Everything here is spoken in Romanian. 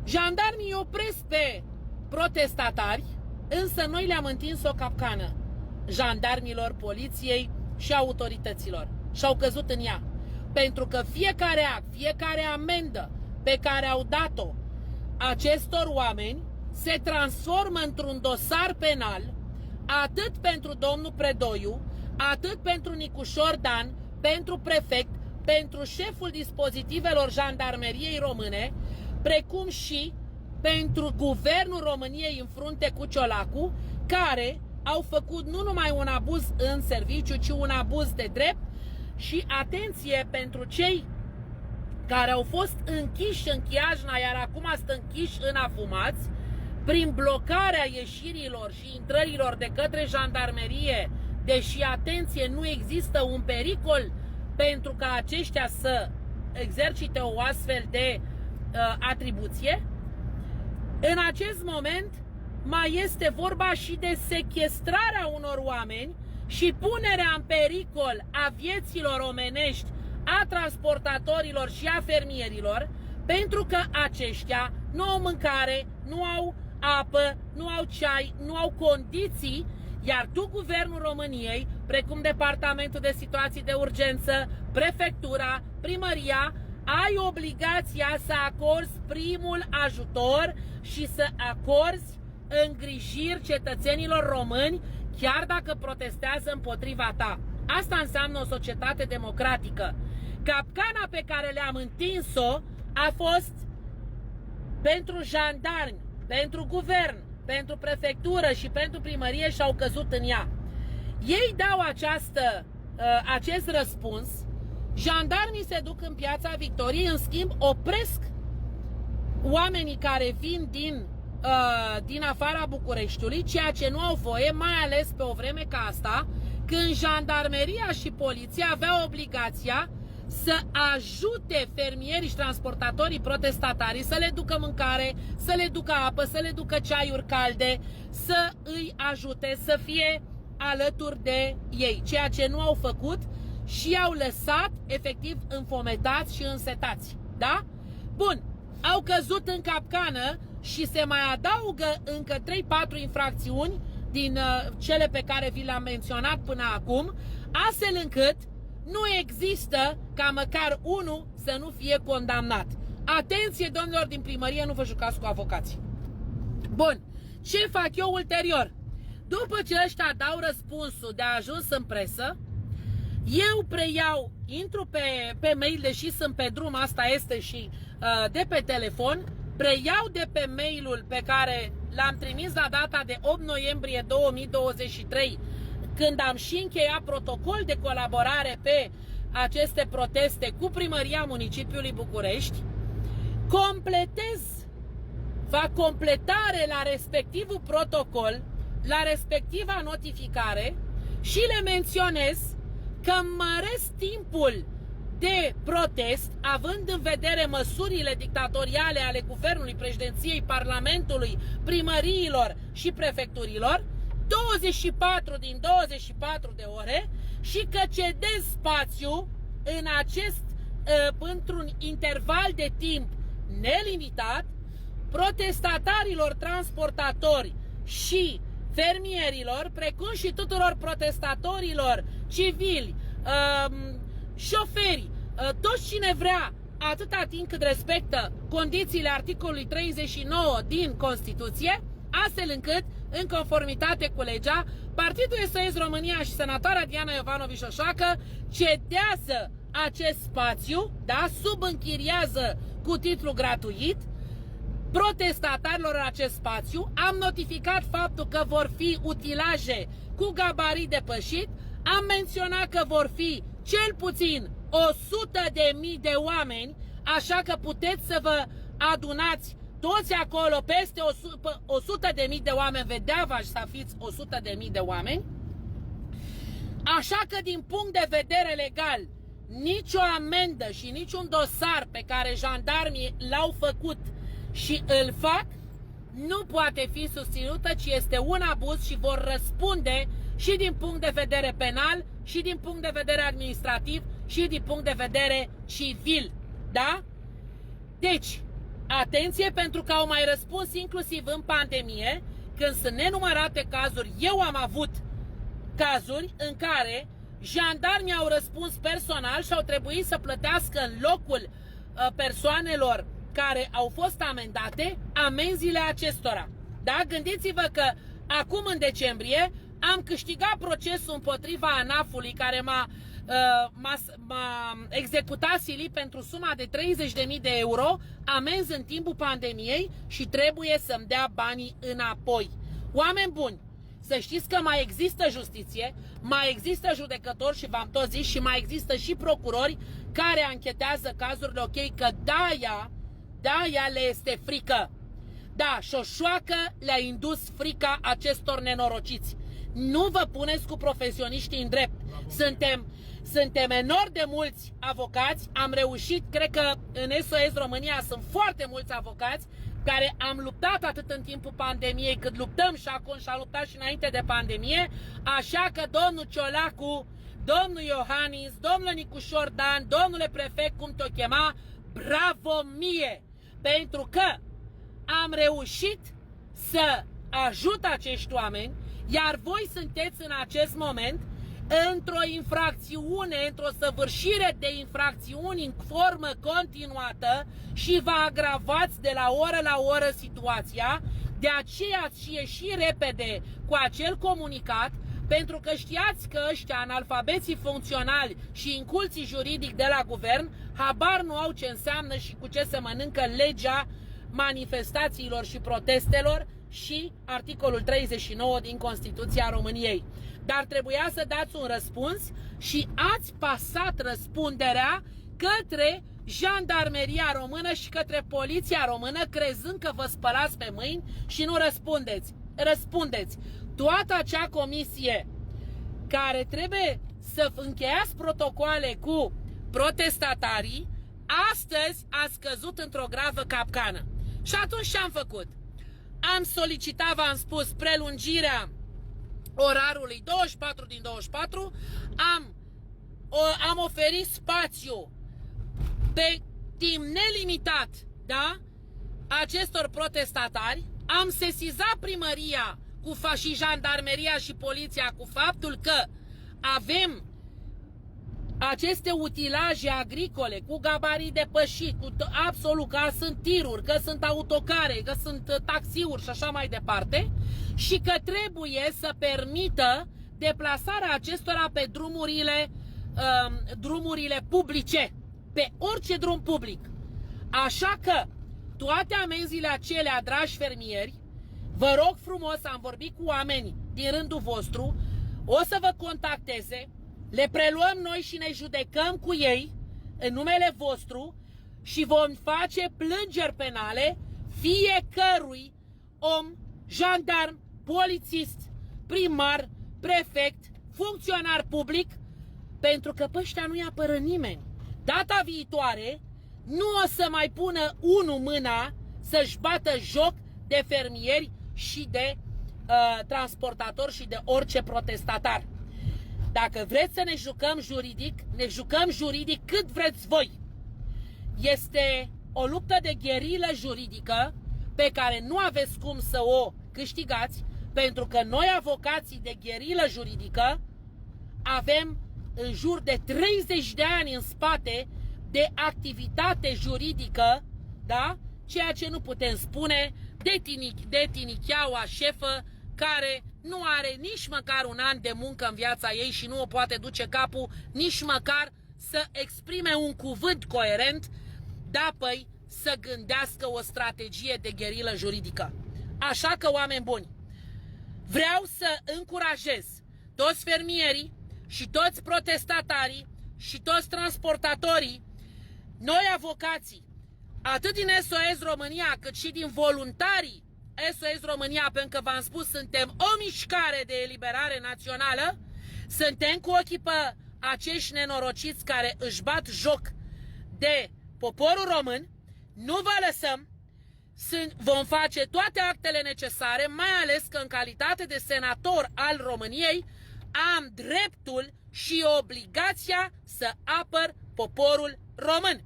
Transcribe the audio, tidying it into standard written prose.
Jandarmii opresc pe protestatari, însă noi le-am întins o capcană jandarmilor, poliției și autorităților și au căzut în ea. Pentru că fiecare act, fiecare amendă pe care au dat-o acestor oameni se transformă într-un dosar penal, atât pentru domnul Predoiu, atât pentru Nicușor Dan, pentru prefect, pentru șeful dispozitivelor Jandarmeriei Române, precum și pentru Guvernul României în frunte cu Ciolacu, care au făcut nu numai un abuz în serviciu, ci un abuz de drept. Și atenție pentru cei care au fost închiși în Chiajna, iar acum sunt închiși în afumați, prin blocarea ieșirilor și intrărilor de către jandarmerie, deși, atenție, nu există un pericol pentru ca aceștia să exercite o astfel de atribuție. În acest moment mai este vorba și de sechestrarea unor oameni și punerea în pericol a vieților omenești, a transportatorilor și a fermierilor, pentru că aceștia nu au mâncare, nu au apă, nu au ceai, nu au condiții, iar tu, Guvernul României, precum Departamentul de Situații de Urgență, Prefectura, Primăria, ai obligația să acorzi primul ajutor și să acorzi îngrijiri cetățenilor români, chiar dacă protestează împotriva ta. Asta înseamnă o societate democratică. Capcana pe care le-am întins-o a fost pentru jandarmi, pentru guvern, pentru prefectură și pentru primărie și au căzut în ea. Ei dau acest răspuns, jandarmii se duc în Piața Victoriei, în schimb opresc oamenii care vin din afara Bucureștiului, ceea ce nu au voie, mai ales pe o vreme ca asta, când jandarmeria și poliția aveau obligația să ajute fermierii și transportatorii protestatarii să le ducă mâncare, să le ducă apă, să le ducă ceaiuri calde, să îi ajute, să fie alături de ei, ceea ce nu au făcut și i-au lăsat efectiv înfometați și însetați. Da? Bun, au căzut în capcană și se mai adaugă încă 3-4 infracțiuni din cele pe care vi le-am menționat până acum, astfel încât nu există ca măcar unul să nu fie condamnat. Atenție, domnilor din primărie, nu vă jucați cu avocații. Bun, ce fac eu ulterior? După ce ăștia dau răspunsul de ajuns în presă, eu preiau, intru pe mail, deși sunt pe drum, asta este, și de pe telefon, preiau de pe mailul pe care l-am trimis la data de 8 noiembrie 2023, când am și încheiat protocol de colaborare pe aceste proteste cu Primăria Municipiului București, fac completare la respectivul protocol, la respectiva notificare și le menționez că măresc timpul de protest, având în vedere măsurile dictatoriale ale Guvernului, Președinției, Parlamentului, primăriilor și prefecturilor, 24 din 24 de ore, și că cedez spațiu într-un interval de timp nelimitat protestatarilor, transportatori și fermierilor, precum și tuturor protestatorilor civili, șoferi, toți cine vrea, atâta timp cât respectă condițiile articolului 39 din Constituție, astfel încât, în conformitate cu legea, Partidul SOS România și senatoarea Diana Iovanovici-Oșacă cedează acest spațiu, da, subînchiriază cu titlu gratuit protestatarilor acest spațiu. Am notificat faptul că vor fi utilaje cu gabarit depășit, am menționat că vor fi cel puțin 100.000 de oameni, așa că puteți să vă adunați toți acolo, peste 100.000 de oameni, vedea-vă să fiți 100.000 de oameni. Așa că, din punct de vedere legal, nicio amendă și niciun dosar pe care jandarmii l-au făcut și îl fac nu poate fi susținută, ci este un abuz și vor răspunde și din punct de vedere penal, și din punct de vedere administrativ, și din punct de vedere civil. Da? Deci, Atenție, pentru că au mai răspuns inclusiv în pandemie, când sunt nenumărate cazuri. Eu am avut cazuri în care jandarmii au răspuns personal și au trebuit să plătească în locul persoanelor care au fost amendate amenziile acestora. Da? Gândiți-vă că acum în decembrie am câștigat procesul împotriva ANAF-ului care m-a executat silii pentru suma de 30.000 de euro, amenzi în timpul pandemiei și trebuie să-mi dea banii înapoi. Oameni buni, să știți că mai există justiție, mai există judecători și v-am tot zis și mai există și procurori care anchetează cazurile, ok, că de-aia le este frică. Da, șoșoacă le-a indus frica acestor nenorociți. Nu vă puneți cu profesioniștii în drept. Suntem enorm de mulți avocați, am reușit, cred că în SOS România sunt foarte mulți avocați care am luptat atât în timpul pandemiei cât luptăm și acum și am luptat și înainte de pandemie, așa că domnul Ciolacu, domnul Iohannis, domnul Nicușor Dan, domnule prefect, cum te-o chema, bravo mie! Pentru că am reușit să ajut acești oameni, iar voi sunteți în acest moment într-o infracțiune, într-o săvârșire de infracțiuni în formă continuată și vă agravați de la oră la oră situația. De aceea ați ieșit repede cu acel comunicat, pentru că știați că ăștia analfabeții funcționali și inculții juridic de la guvern habar nu au ce înseamnă și cu ce se mănâncă legea manifestațiilor și protestelor și articolul 39 din Constituția României. Dar trebuia să dați un răspuns și ați pasat răspunderea către Jandarmeria Română și către Poliția Română, crezând că vă spălați pe mâini și nu răspundeți. Răspundeți. Toată acea comisie care trebuie să încheiați protocoale cu protestatarii, astăzi a scăzut într-o gravă capcană. Și atunci ce am făcut? Am solicitat, v-am spus, prelungirea orarului 24 din 24, am oferit spațiu pe timp nelimitat, da, acestor protestatari, am sesizat primăria și jandarmeria și poliția cu faptul că avem aceste utilaje agricole cu gabarit depășit, cu absolut, că sunt tiruri, că sunt autocare, că sunt taxiuri și așa mai departe, și că trebuie să permită deplasarea acestora pe drumurile publice, pe orice drum public. Așa că toate amenziile acelea, dragi fermieri, vă rog frumos, am vorbit cu oameni din rândul vostru, o să vă contacteze, le preluăm noi și ne judecăm cu ei în numele vostru și vom face plângeri penale fiecărui om, jandarm, polițist, primar, prefect, funcționar public, pentru că pe ăștia nu-i apără nimeni. Data viitoare nu o să mai pună unul mâna să-și bată joc de fermieri și de transportatori și de orice protestatar. Dacă vreți să ne jucăm juridic, ne jucăm juridic cât vreți voi. Este o luptă de gherilă juridică pe care nu aveți cum să o câștigați, pentru că noi, avocații de gherilă juridică, avem în jur de 30 de ani în spate de activitate juridică, da? Ceea ce nu putem spune de tinicheaua șefă care nu are nici măcar un an de muncă în viața ei și nu o poate duce capul nici măcar să exprime un cuvânt coerent, da, păi să gândească o strategie de gherilă juridică. Așa că, oameni buni, vreau să încurajez toți fermierii și toți protestatarii și toți transportatorii, noi avocații, atât din SOS România cât și din voluntarii SOS România, pentru că v-am spus, suntem o mișcare de eliberare națională, suntem cu ochii pe acești nenorociți care își bat joc de poporul român, nu vă lăsăm, vom face toate actele necesare, mai ales că în calitate de senator al României am dreptul și obligația să apăr poporul român.